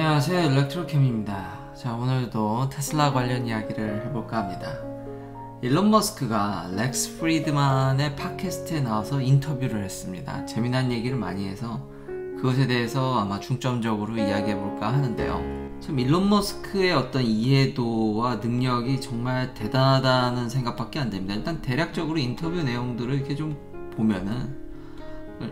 안녕하세요, 일렉트로캠입니다. 자, 오늘도 테슬라 관련 이야기를 해볼까 합니다. 일론 머스크가 렉스 프리드만의 팟캐스트에 나와서 인터뷰를 했습니다. 재미난 얘기를 많이 해서 그것에 대해서 아마 중점적으로 이야기해볼까 하는데요. 참 일론 머스크의 어떤 이해도와 능력이 정말 대단하다는 생각밖에 안 됩니다. 일단 대략적으로 인터뷰 내용들을 이렇게 좀 보면은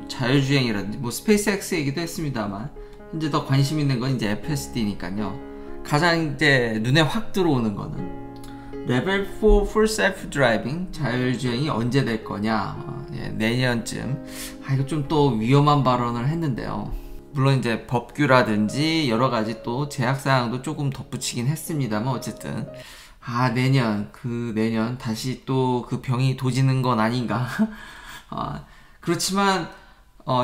자율주행이라든지 뭐 스페이스X 얘기도 했습니다만 현재 더 관심 있는 건 이제 FSD니까요. 가장 이제 눈에 확 들어오는 거는 레벨 4 Full Self Driving 자율주행이 언제 될 거냐, 내년쯤. 이거 좀 또 위험한 발언을 했는데요. 물론 이제 법규라든지 여러 가지 또 제약사항도 조금 덧붙이긴 했습니다만 어쨌든 내년 다시 또 그 병이 도지는 건 아닌가. 그렇지만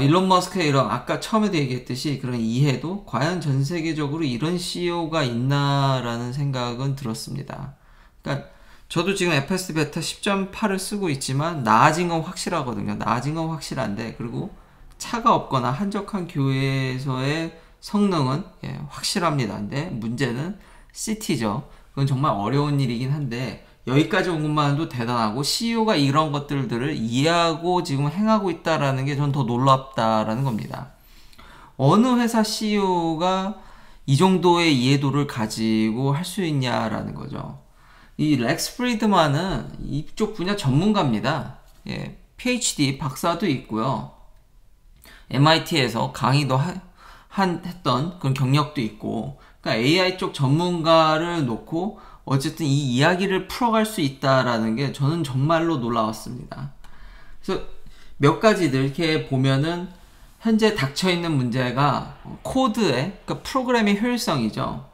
일론 머스크의 이런 아까 처음에도 얘기했듯이 그런 이해도 과연 전 세계적으로 이런 CEO가 있나라는 생각은 들었습니다. 그러니까 저도 지금 FSD 베타 10.8을 쓰고 있지만 나아진 건 확실하거든요. 나아진 건 확실한데, 그리고 차가 없거나 한적한 교외에서의 성능은 확실합니다. 근데 문제는 시티죠. 그건 정말 어려운 일이긴 한데 여기까지 온 것만도 대단하고 CEO가 이런 것들을 이해하고 지금 행하고 있다라는 게 전 더 놀랍다라는 겁니다. 어느 회사 CEO가 이 정도의 이해도를 가지고 할 수 있냐라는 거죠. 이 렉스 프리드만은 이쪽 분야 전문가입니다. PhD 박사도 있고요. MIT에서 강의도 했던 그런 경력도 있고, 그러니까 AI 쪽 전문가를 놓고 어쨌든 이 이야기를 풀어갈 수 있다라는 게 저는 정말로 놀라웠습니다. 그래서 몇 가지들 이렇게 보면은 현재 닥쳐있는 문제가 코드의, 그러니까 프로그램의 효율성이죠.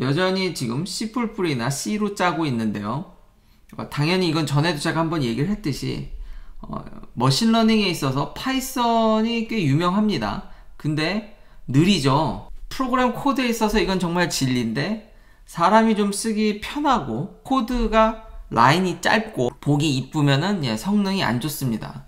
여전히 지금 C++이나 C로 짜고 있는데요. 당연히 이건 전에도 제가 한번 얘기를 했듯이 머신러닝에 있어서 파이썬이 꽤 유명합니다. 근데 느리죠. 프로그램 코드에 있어서 이건 정말 진리인데 사람이 좀 쓰기 편하고 코드가 라인이 짧고 보기 이쁘면은 성능이 안 좋습니다.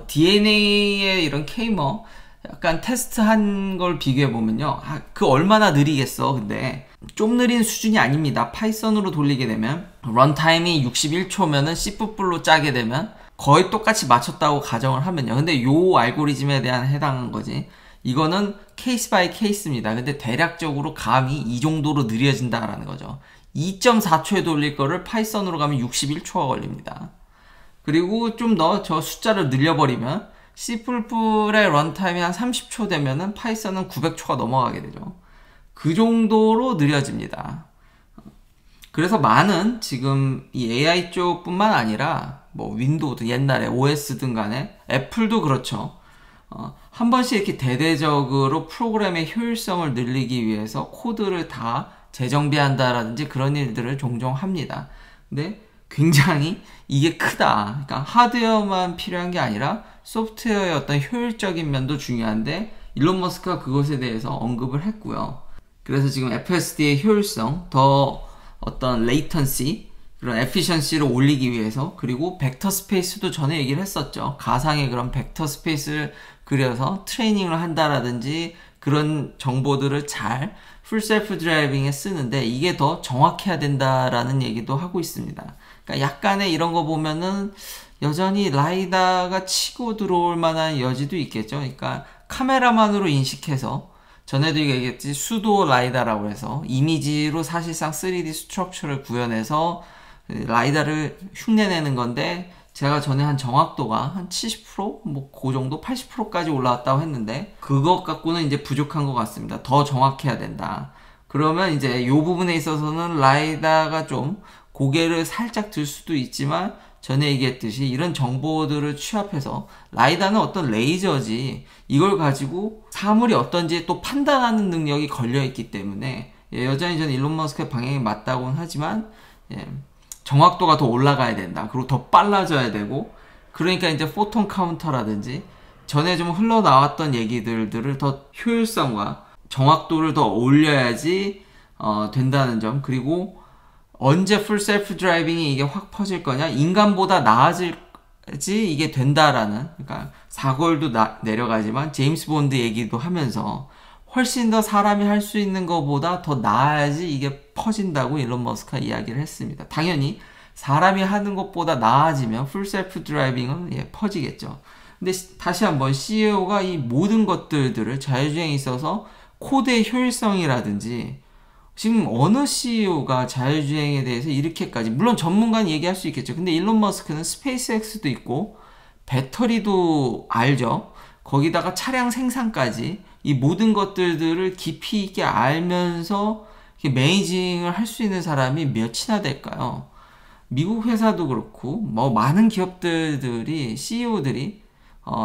DNA의 이런 케이머 약간 테스트한 걸 비교해 보면요, 그 얼마나 느리겠어. 근데 좀 느린 수준이 아닙니다. 파이썬으로 돌리게 되면 런타임이 61초면은 C++로 짜게 되면 거의 똑같이 맞췄다고 가정을 하면요. 근데 요 알고리즘에 대한 해당한 거지. 이거는 케이스 바이 케이스입니다. 근데 대략적으로 감이 이 정도로 느려진다라는 거죠. 2.4초에 돌릴 거를 파이썬으로 가면 61초가 걸립니다. 그리고 좀 더 저 숫자를 늘려버리면 C++의 런타임이 한 30초 되면은 파이썬은 900초가 넘어가게 되죠. 그 정도로 느려집니다. 그래서 많은 지금 이 AI 쪽뿐만 아니라 뭐 윈도우도 옛날에 OS든 간에 애플도 그렇죠. 한 번씩 이렇게 대대적으로 프로그램의 효율성을 늘리기 위해서 코드를 다 재정비한다라든지 그런 일들을 종종 합니다. 근데 굉장히 이게 크다. 그러니까 하드웨어만 필요한 게 아니라 소프트웨어의 어떤 효율적인 면도 중요한데 일론 머스크가 그것에 대해서 언급을 했고요. 그래서 지금 FSD의 효율성, 더 어떤 레이턴시, 그런 에피션시를 올리기 위해서, 그리고 벡터 스페이스도 전에 얘기를 했었죠. 가상의 그런 벡터 스페이스를 그려서 트레이닝을 한다라든지 그런 정보들을 잘 풀 셀프 드라이빙에 쓰는데 이게 더 정확해야 된다라는 얘기도 하고 있습니다. 그러니까 약간의 이런 거 보면은 여전히 라이다가 치고 들어올 만한 여지도 있겠죠. 그러니까 카메라만으로 인식해서, 전에도 얘기했지, 수도 라이다라고 해서 이미지로 사실상 3D 스트럭처를 구현해서 라이다를 흉내내는 건데, 제가 전에 한 정확도가 한 70%? 뭐 그 정도? 80%까지 올라왔다고 했는데 그것 갖고는 이제 부족한 것 같습니다. 더 정확해야 된다. 그러면 이제 이 부분에 있어서는 라이다가 좀 고개를 살짝 들 수도 있지만, 전에 얘기했듯이 이런 정보들을 취합해서, 라이다는 어떤 레이저지 이걸 가지고 사물이 어떤지 또 판단하는 능력이 걸려있기 때문에 여전히 저는 일론 머스크의 방향이 맞다고는 하지만 정확도가 더 올라가야 된다. 그리고 더 빨라져야 되고, 그러니까 이제 포톤 카운터라든지 전에 좀 흘러나왔던 얘기들을 더 효율성과 정확도를 더 올려야지 된다는 점. 그리고 언제 풀 셀프 드라이빙이 이게 확 퍼질 거냐, 인간보다 나아질지 이게 된다라는, 그러니까 사골도 내려가지만 제임스 본드 얘기도 하면서 훨씬 더 사람이 할 수 있는 것보다 더 나아야지 이게 퍼진다고 일론 머스크가 이야기를 했습니다. 당연히 사람이 하는 것보다 나아지면 풀 셀프 드라이빙은 퍼지겠죠. 근데 다시 한번 CEO가 이 모든 것들을 자율주행에 있어서 코드의 효율성이라든지 지금 어느 CEO가 자율주행에 대해서 이렇게까지, 물론 전문가는 얘기할 수 있겠죠. 근데 일론 머스크는 스페이스X도 있고 배터리도 알죠. 거기다가 차량 생산까지 이 모든 것들을 깊이 있게 알면서 매니징을 할 수 있는 사람이 몇이나 될까요? 미국 회사도 그렇고 뭐 많은 기업들이 CEO들이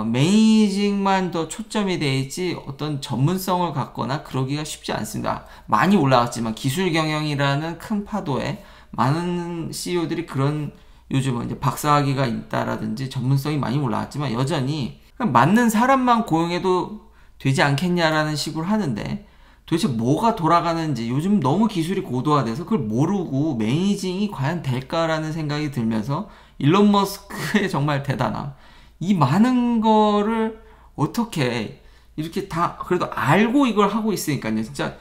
매니징만 더 초점이 돼 있지 어떤 전문성을 갖거나 그러기가 쉽지 않습니다. 많이 올라갔지만 기술 경영이라는 큰 파도에 많은 CEO들이 그런, 요즘은 이제 박사학위가 있다라든지 전문성이 많이 올라왔지만 여전히 맞는 사람만 고용해도 되지 않겠냐라는 식으로 하는데, 도대체 뭐가 돌아가는지 요즘 너무 기술이 고도화돼서 그걸 모르고 매니징이 과연 될까라는 생각이 들면서 일론 머스크의 정말 대단함, 이 많은 거를 어떻게 이렇게 다 그래도 알고 이걸 하고 있으니까요. 진짜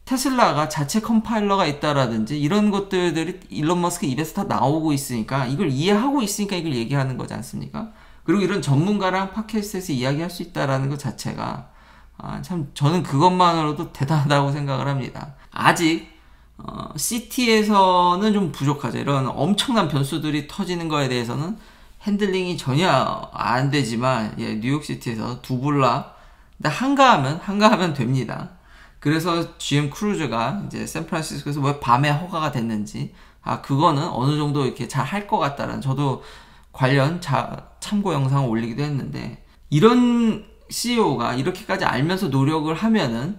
테슬라가 자체 컴파일러가 있다라든지 이런 것들이 일론 머스크 입에서 다 나오고 있으니까, 이걸 이해하고 있으니까 이걸 얘기하는 거지 않습니까? 그리고 이런 전문가랑 팟캐스트에서 이야기할 수 있다라는 것 자체가 참 저는 그것만으로도 대단하다고 생각을 합니다. 아직 시티에서는 좀 부족하죠. 이런 엄청난 변수들이 터지는 거에 대해서는 핸들링이 전혀 안 되지만 뉴욕시티에서 두블라 한가하면 됩니다. 그래서 GM 크루즈가 이제 샌프란시스코에서 왜 밤에 허가가 됐는지 그거는 어느 정도 이렇게 잘 할 것 같다는, 저도 관련 참고 영상을 올리기도 했는데, 이런 CEO가 이렇게까지 알면서 노력을 하면은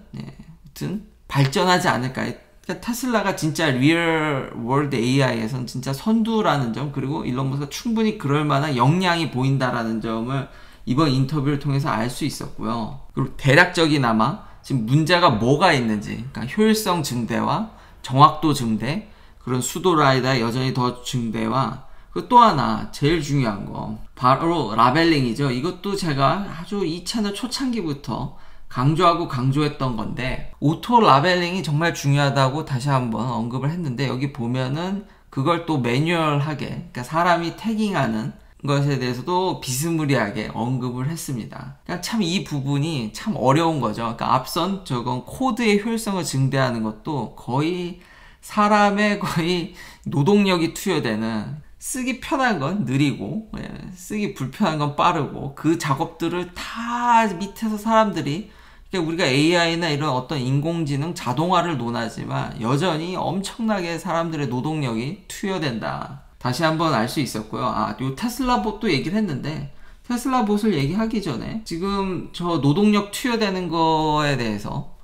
아무튼 발전하지 않을까. 그러니까 테슬라가 진짜 리얼 월드 AI에선 진짜 선두라는 점, 그리고 일론 머스크가 충분히 그럴 만한 역량이 보인다라는 점을 이번 인터뷰를 통해서 알 수 있었고요. 그리고 대략적이나마 지금 문제가 뭐가 있는지, 그러니까 효율성 증대와 정확도 증대, 그런 수도 라이다 여전히 더 증대와, 그 또 하나 제일 중요한 거 바로 라벨링이죠. 이것도 제가 아주 이 채널 초창기부터 강조했던 건데, 오토 라벨링이 정말 중요하다고 다시 한번 언급을 했는데, 여기 보면은 그걸 또 매뉴얼하게, 그러니까 사람이 태깅하는 것에 대해서도 비스무리하게 언급을 했습니다. 그러니까 참 이 부분이 참 어려운 거죠. 그러니까 앞선 저건 코드의 효율성을 증대하는 것도 거의 사람의 거의 노동력이 투여되는, 쓰기 편한 건 느리고 쓰기 불편한 건 빠르고, 그 작업들을 다 밑에서 사람들이, 그러니까 우리가 AI나 이런 어떤 인공지능 자동화를 논하지만 여전히 엄청나게 사람들의 노동력이 투여된다. 다시 한번 알 수 있었고요. 요 테슬라 봇도 얘기를 했는데, 테슬라 봇을 얘기하기 전에 지금 저 노동력 투여되는 거에 대해서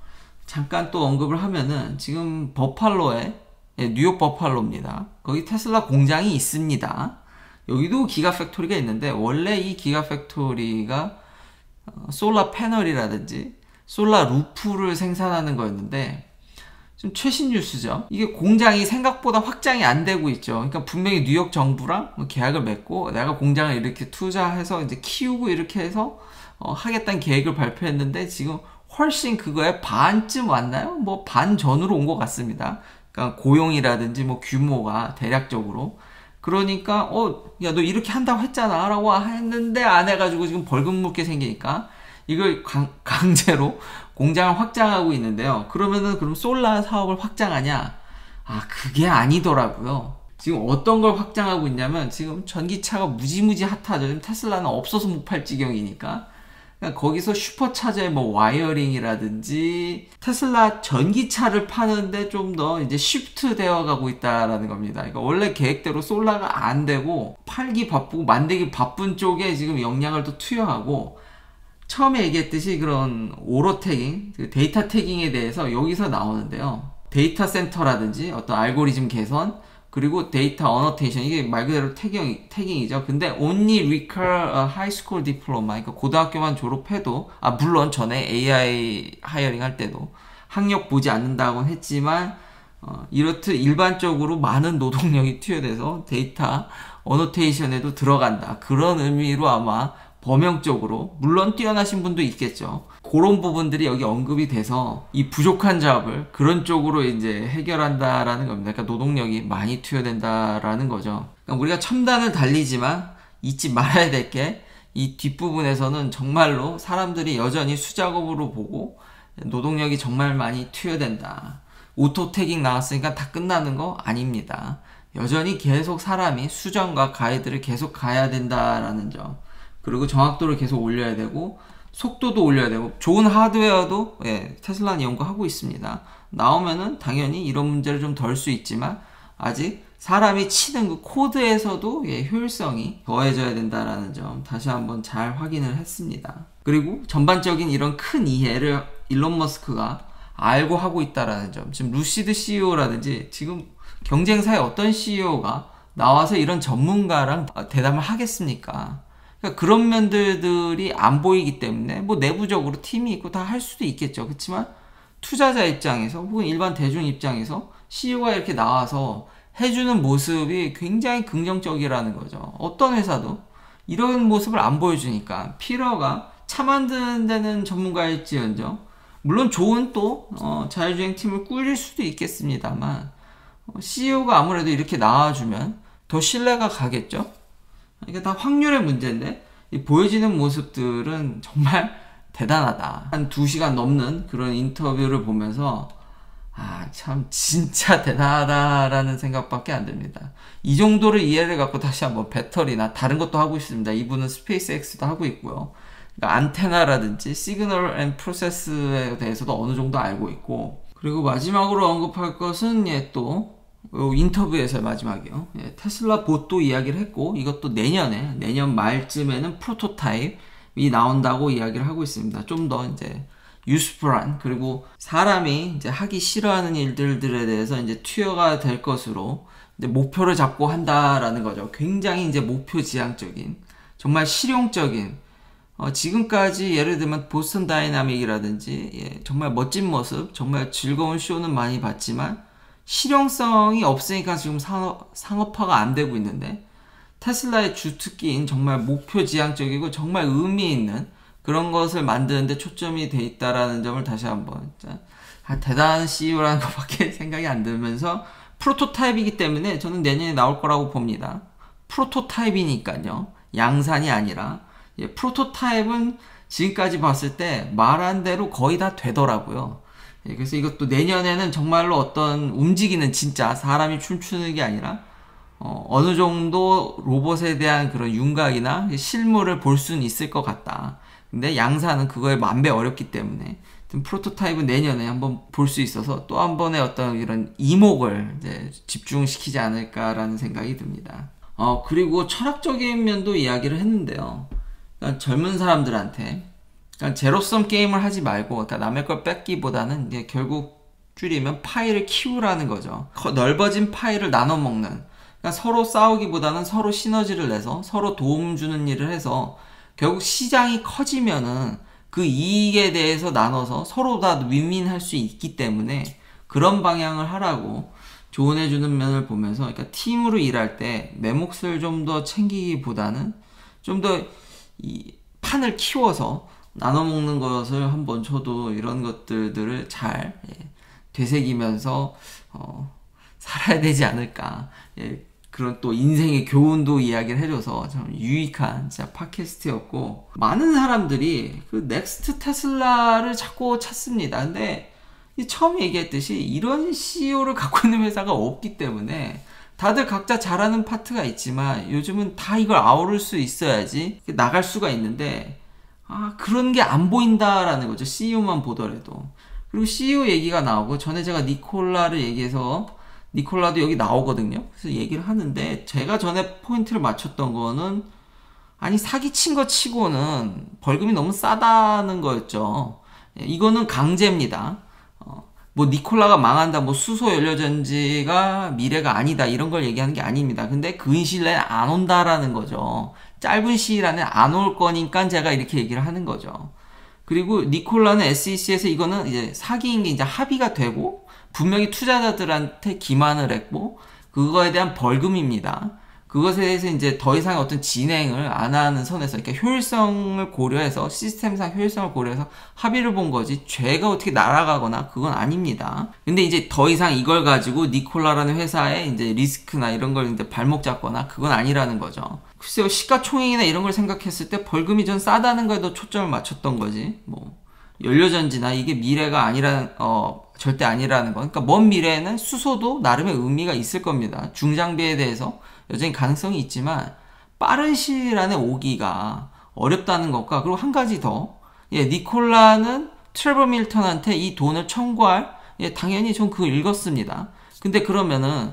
잠깐 또 언급을 하면은, 지금 버팔로에, 뉴욕 버팔로입니다. 거기 테슬라 공장이 있습니다. 여기도 기가팩토리가 있는데, 원래 이 기가팩토리가 솔라 패널이라든지 솔라 루프를 생산하는 거였는데, 좀 최신 뉴스죠. 이게 공장이 생각보다 확장이 안 되고 있죠. 그러니까 분명히 뉴욕 정부랑 계약을 맺고 내가 공장을 이렇게 투자해서 이제 키우고 이렇게 해서 하겠다는 계획을 발표했는데, 지금 훨씬 그거에 반쯤 왔나요? 뭐 반 전으로 온 것 같습니다. 그러니까 고용이라든지 뭐 규모가 대략적으로. 그러니까 야 너 이렇게 한다고 했잖아 라고 했는데 안 해가지고 지금 벌금 물게 생기니까 이걸 강제로 공장을 확장하고 있는데요. 그럼 솔라 사업을 확장하냐? 그게 아니더라고요. 지금 어떤 걸 확장하고 있냐면, 지금 전기차가 무지무지 핫하죠. 지금 테슬라는 없어서 못 팔 지경이니까. 그러니까 거기서 슈퍼차저의 뭐 와이어링이라든지 테슬라 전기차를 파는데 좀 더 이제 쉬프트 되어 가고 있다라는 겁니다. 그러니까 원래 계획대로 솔라가 안 되고 팔기 바쁘고 만들기 바쁜 쪽에 지금 역량을 또 투여하고, 처음에 얘기했듯이 그런 오로 태깅, 데이터 태깅에 대해서 여기서 나오는데요. 데이터 센터라든지 어떤 알고리즘 개선, 그리고 데이터 어노테이션, 이게 말 그대로 태깅이죠. 근데 only require a high school diploma, 그러니까 고등학교만 졸업해도, 물론 전에 AI 하이어링 할 때도 학력 보지 않는다고는 했지만, 이렇듯 일반적으로 많은 노동력이 투여돼서 데이터 어노테이션에도 들어간다. 그런 의미로 아마 범용적으로, 물론 뛰어나신 분도 있겠죠. 그런 부분들이 여기 언급이 돼서 이 부족한 잡을 그런 쪽으로 이제 해결한다라는 겁니다. 그러니까 노동력이 많이 투여된다라는 거죠. 그러니까 우리가 첨단을 달리지만 잊지 말아야 될 게 이 뒷부분에서는 정말로 사람들이 여전히 수작업으로 보고 노동력이 정말 많이 투여된다. 오토 태깅 나왔으니까 다 끝나는 거 아닙니다. 여전히 계속 사람이 수정과 가이드를 계속 가야 된다라는 점. 그리고 정확도를 계속 올려야 되고 속도도 올려야 되고 좋은 하드웨어도 테슬라는 연구하고 있습니다. 나오면은 당연히 이런 문제를 좀 덜 수 있지만 아직 사람이 치는 그 코드에서도 효율성이 더해져야 된다라는 점 다시 한번 잘 확인을 했습니다. 그리고 전반적인 이런 큰 이해를 일론 머스크가 알고 하고 있다라는 점. 지금 루시드 CEO라든지 지금 경쟁사의 어떤 CEO가 나와서 이런 전문가랑 대담을 하겠습니까? 그러니까 그런 면들이 안 보이기 때문에 뭐 내부적으로 팀이 있고 다 할 수도 있겠죠. 그렇지만 투자자 입장에서 혹은 일반 대중 입장에서 CEO가 이렇게 나와서 해주는 모습이 굉장히 긍정적이라는 거죠. 어떤 회사도 이런 모습을 안 보여주니까 피러가 차 만드는 데는 전문가일지언정 물론 좋은 또 자율주행 팀을 꾸릴 수도 있겠습니다만 CEO가 아무래도 이렇게 나와주면 더 신뢰가 가겠죠. 이게 다 확률의 문제인데 이 보여지는 모습들은 정말 대단하다. 한 2시간 넘는 그런 인터뷰를 보면서 참 진짜 대단하다라는 생각밖에 안 듭니다. 이 정도를 이해를 갖고 다시 한번 배터리나 다른 것도 하고 있습니다. 이분은 스페이스X도 하고 있고요. 그러니까 안테나라든지 시그널 앤 프로세스에 대해서도 어느 정도 알고 있고, 그리고 마지막으로 언급할 것은 또 인터뷰에서 마지막이요. 테슬라 봇도 이야기를 했고 이것도 내년 말쯤에는 프로토타입이 나온다고 이야기를 하고 있습니다. 좀 더 이제 유스풀한, 그리고 사람이 이제 하기 싫어하는 일들에 대해서 이제 투여가 될 것으로 이제 목표를 잡고 한다라는 거죠. 굉장히 이제 목표 지향적인, 정말 실용적인, 지금까지 예를 들면 보스턴 다이나믹이라든지 정말 멋진 모습, 정말 즐거운 쇼는 많이 봤지만 실용성이 없으니까 지금 상업화가 안 되고 있는데, 테슬라의 주특기인 정말 목표 지향적이고 정말 의미 있는 그런 것을 만드는데 초점이 돼 있다라는 점을 다시 한번 대단한 CEO라는 것밖에 생각이 안 들면서, 프로토타입이기 때문에 저는 내년에 나올 거라고 봅니다. 프로토타입이니까요. 양산이 아니라. 프로토타입은 지금까지 봤을 때 말한 대로 거의 다 되더라고요. 그래서 이것도 내년에는 정말로 어떤 움직이는, 진짜 사람이 춤추는 게 아니라 어느 정도 로봇에 대한 그런 윤곽이나 실물을 볼 수는 있을 것 같다. 근데 양산은 그거에 만배 어렵기 때문에 프로토타입은 내년에 한번 볼 수 있어서 또 한 번의 어떤 이런 이목을 이제 집중시키지 않을까라는 생각이 듭니다. 그리고 철학적인 면도 이야기를 했는데요. 그러니까 젊은 사람들한테 그러니까 제로섬 게임을 하지 말고, 그러니까 남의 걸 뺏기보다는 이제 결국 줄이면 파이를 키우라는 거죠. 넓어진 파이를 나눠 먹는. 그러니까 서로 싸우기보다는 서로 시너지를 내서 서로 도움 주는 일을 해서 결국 시장이 커지면은 그 이익에 대해서 나눠서 서로 다 윈윈할 수 있기 때문에 그런 방향을 하라고 조언해주는 면을 보면서, 그러니까 팀으로 일할 때 내 몫을 좀 더 챙기기보다는 좀 더 이 판을 키워서 나눠 먹는 것을 한번 저도 이런 것들을 잘 되새기면서 살아야 되지 않을까. 그런 또 인생의 교훈도 이야기를 해줘서 참 유익한 진짜 팟캐스트였고, 많은 사람들이 그 넥스트 테슬라를 자꾸 찾습니다. 근데 처음 얘기했듯이 이런 CEO를 갖고 있는 회사가 없기 때문에 다들 각자 잘하는 파트가 있지만 요즘은 다 이걸 아우를 수 있어야지 나갈 수가 있는데 그런 게 안 보인다라는 거죠. CEO만 보더라도. 그리고 CEO 얘기가 나오고, 전에 제가 니콜라를 얘기해서 니콜라도 여기 나오거든요. 그래서 얘기를 하는데, 제가 전에 포인트를 맞췄던 거는 아니 사기친 거 치고는 벌금이 너무 싸다는 거였죠. 이거는 강제입니다. 뭐 니콜라가 망한다, 뭐 수소 연료전지가 미래가 아니다, 이런 걸 얘기하는 게 아닙니다. 근데 근시일 내에 안 온다라는 거죠. 짧은 시일 안에 안 올 거니까 제가 이렇게 얘기를 하는 거죠. 그리고 니콜라는 SEC에서 이거는 이제 사기인 게 이제 합의가 되고 분명히 투자자들한테 기만을 했고 그거에 대한 벌금입니다. 그것에 대해서 이제 더 이상 어떤 진행을 안 하는 선에서, 그러니까 효율성을 고려해서, 시스템상 효율성을 고려해서 합의를 본 거지, 죄가 어떻게 날아가거나 그건 아닙니다. 근데 이제 더 이상 이걸 가지고 니콜라라는 회사의 이제 리스크나 이런 걸 이제 발목 잡거나 그건 아니라는 거죠. 글쎄요, 시가총액이나 이런 걸 생각했을 때 벌금이 좀 싸다는 거에 더 초점을 맞췄던 거지, 뭐. 연료전지나 이게 미래가 절대 아니라는 거. 그러니까 먼 미래에는 수소도 나름의 의미가 있을 겁니다. 중장비에 대해서 여전히 가능성이 있지만 빠른 시일 안에 오기가 어렵다는 것과, 그리고 한 가지 더, 니콜라는 트레버 밀턴한테 이 돈을 청구할, 당연히 전 그거 읽었습니다. 근데 그러면은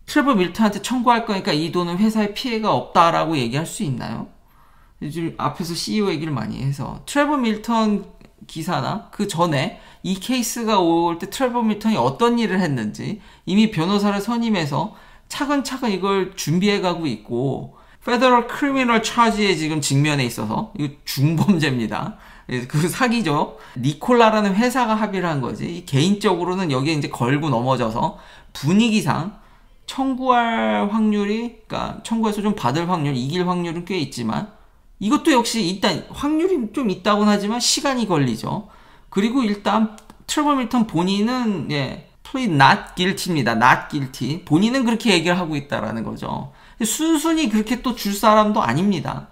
트레버 밀턴한테 청구할 거니까 이 돈은 회사에 피해가 없다라고 얘기할 수 있나요? 요즘 앞에서 CEO 얘기를 많이 해서 트레버 밀턴 기사나 그 전에 이 케이스가 올 때 트레버 밀턴이 어떤 일을 했는지 이미 변호사를 선임해서 차근차근 이걸 준비해가고 있고, 페더럴 크리미널 차지에 지금 직면해 있어서 이거 중범죄입니다. 그 사기죠. 니콜라라는 회사가 합의를 한 거지. 개인적으로는 여기에 이제 걸고 넘어져서 분위기상 청구할 확률이, 그러니까 청구해서 좀 받을 확률, 이길 확률은 꽤 있지만 이것도 역시 일단 확률이 좀 있다고는 하지만 시간이 걸리죠. 그리고 일단 트레버 밀턴 본인은 plead not guilty입니다. not guilty. 본인은 그렇게 얘기를 하고 있다라는 거죠. 순순히 그렇게 또 줄 사람도 아닙니다.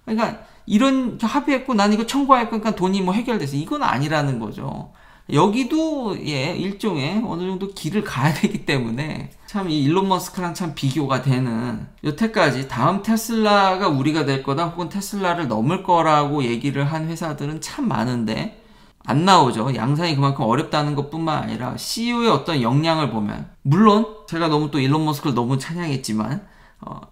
그러니까 이런 합의했고 난 이거 청구할 거니까 돈이 뭐 해결돼서, 이건 아니라는 거죠. 여기도 일종의 어느 정도 길을 가야 되기 때문에 참 이 일론 머스크랑 참 비교가 되는, 여태까지 다음 테슬라가 우리가 될 거다 혹은 테슬라를 넘을 거라고 얘기를 한 회사들은 참 많은데 안 나오죠. 양산이 그만큼 어렵다는 것뿐만 아니라 CEO의 어떤 역량을 보면, 물론 제가 너무 또 일론 머스크를 너무 찬양했지만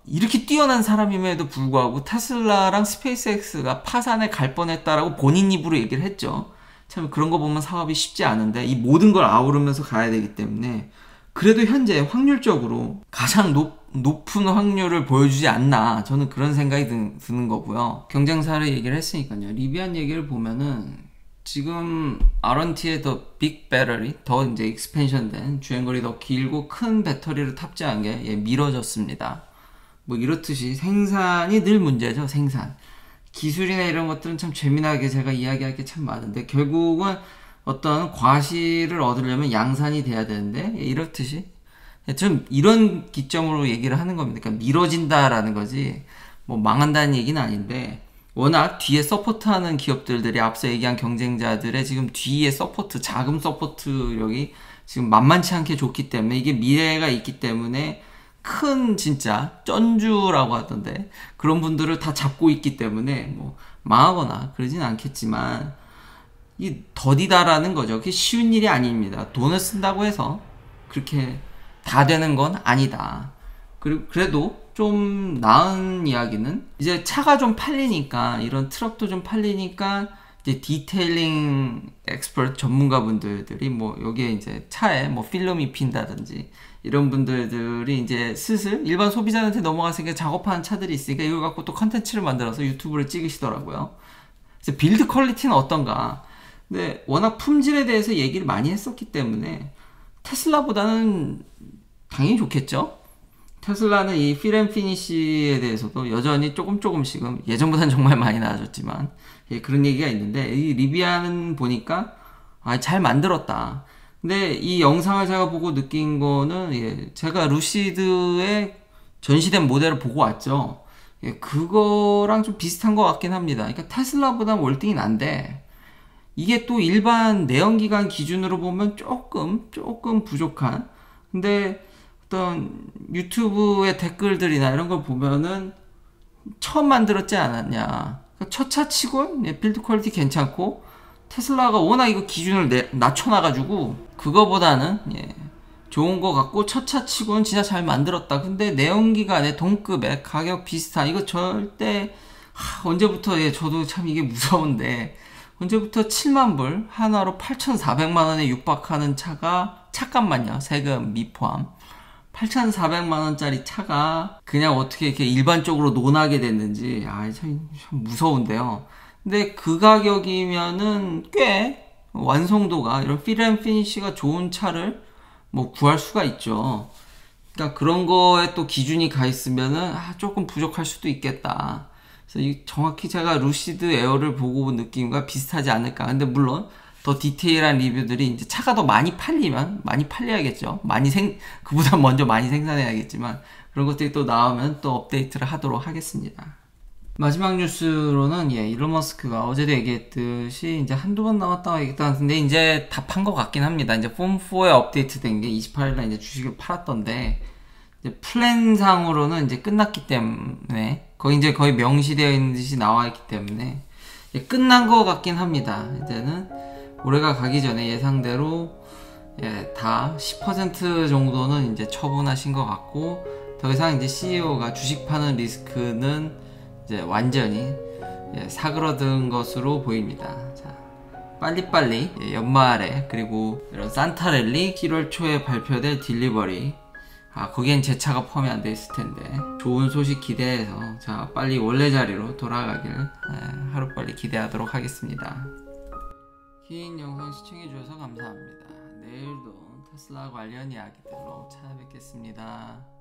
이렇게 뛰어난 사람임에도 불구하고 테슬라랑 스페이스X가 파산에 갈 뻔했다라고 본인 입으로 얘기를 했죠. 참 그런 거 보면 사업이 쉽지 않은데 이 모든 걸 아우르면서 가야 되기 때문에 그래도 현재 확률적으로 가장 높은 확률을 보여주지 않나, 저는 그런 생각이 드는 거고요. 경쟁사를 얘기를 했으니까요. 리비안 얘기를 보면은 지금 R1T의 더 빅 배터리, 더 이제 익스펜션된, 주행거리 더 길고 큰 배터리를 탑재한 게 미뤄졌습니다. 뭐 이렇듯이 생산이 늘 문제죠. 생산. 기술이나 이런 것들은 참 재미나게 제가 이야기할 게 참 많은데 결국은 어떤 과실을 얻으려면 양산이 돼야 되는데, 이렇듯이 좀 이런 기점으로 얘기를 하는 겁니다. 그러니까 미뤄진다라는 거지 뭐 망한다는 얘기는 아닌데, 워낙 뒤에 서포트하는 기업들이 앞서 얘기한 경쟁자들의 지금 뒤에 서포트, 자금 서포트력이 지금 만만치 않게 좋기 때문에, 이게 미래가 있기 때문에 큰 진짜 쩐주라고 하던데 그런 분들을 다 잡고 있기 때문에 뭐 망하거나 그러진 않겠지만 이 더디다라는 거죠. 그게 쉬운 일이 아닙니다. 돈을 쓴다고 해서 그렇게 다 되는 건 아니다. 그래도 좀 나은 이야기는 이제 차가 좀 팔리니까, 이런 트럭도 좀 팔리니까 이제 디테일링 엑스퍼트 전문가분들이 뭐 여기에 이제 차에 뭐 필름이 핀다든지 이런 분들이 이제 슬슬 일반 소비자한테 넘어가서 작업하는 차들이 있으니까 이걸 갖고 또 컨텐츠를 만들어서 유튜브를 찍으시더라고요. 그래서 빌드 퀄리티는 어떤가. 근데 워낙 품질에 대해서 얘기를 많이 했었기 때문에 테슬라보다는 당연히 좋겠죠. 테슬라는 이 필 앤 피니쉬에 대해서도 여전히 조금씩은, 예전보다는 정말 많이 나아졌지만 그런 얘기가 있는데, 이 리비아는 보니까 잘 만들었다. 근데 이 영상을 제가 보고 느낀 거는 제가 루시드의 전시된 모델을 보고 왔죠. 그거랑 좀 비슷한 것 같긴 합니다. 그러니까 테슬라보다 월등히 난데 이게 또 일반 내연기관 기준으로 보면 조금 부족한, 근데 어떤 유튜브의 댓글들이나 이런 걸 보면은 처음 만들었지 않았냐, 첫 차치곤 빌드 퀄리티 괜찮고, 테슬라가 워낙 이거 기준을 낮춰놔가지고 그거보다는 좋은 거 같고 첫 차치곤 진짜 잘 만들었다. 근데 내연기관의 동급의 가격 비슷한, 이거 절대 언제부터 저도 참 이게 무서운데, 언제부터 7만불 하나로 8,400만원에 육박하는 차가, 잠깐만요, 세금 미포함 8,400만원짜리 차가 그냥 어떻게 이렇게 일반적으로 논하게 됐는지 참 무서운데요. 근데 그 가격이면은 꽤 완성도가, 이런 필 앤 피니쉬가 좋은 차를 뭐 구할 수가 있죠. 그러니까 그런 거에 또 기준이 가 있으면은 조금 부족할 수도 있겠다. 그래서 정확히 제가 루시드 에어를 보고 본 느낌과 비슷하지 않을까. 근데 물론 더 디테일한 리뷰들이 이제 차가 더 많이 팔리면 많이 팔려야겠죠. 그보다 먼저 많이 생산해야겠지만 그런 것들이 또 나오면 또 업데이트를 하도록 하겠습니다. 마지막 뉴스로는 일론 머스크가 어제도 얘기했듯이 이제 한두 번 남았다고 얘기했던 것 같은데 이제 다 판 것 같긴 합니다. 이제 폼4에 업데이트 된 게 28일날 이제 주식을 팔았던데 이제 플랜상으로는 이제 끝났기 때문에 거의 명시되어 있는 듯이 나와 있기 때문에 이제 끝난 것 같긴 합니다. 이제는 올해가 가기 전에 예상대로 다 10% 정도는 이제 처분하신 것 같고 더 이상 이제 CEO가 주식 파는 리스크는 이제 완전히 사그러든 것으로 보입니다. 자, 빨리빨리 연말에 그리고 이런 산타랠리 7월 초에 발표될 딜리버리 거기엔 제 차가 포함이 안 돼 있을 텐데 좋은 소식 기대해서 자 빨리 원래 자리로 돌아가길 하루빨리 기대하도록 하겠습니다. 긴 영상 시청해주셔서 감사합니다. 내일도 테슬라 관련 이야기들로 찾아뵙겠습니다.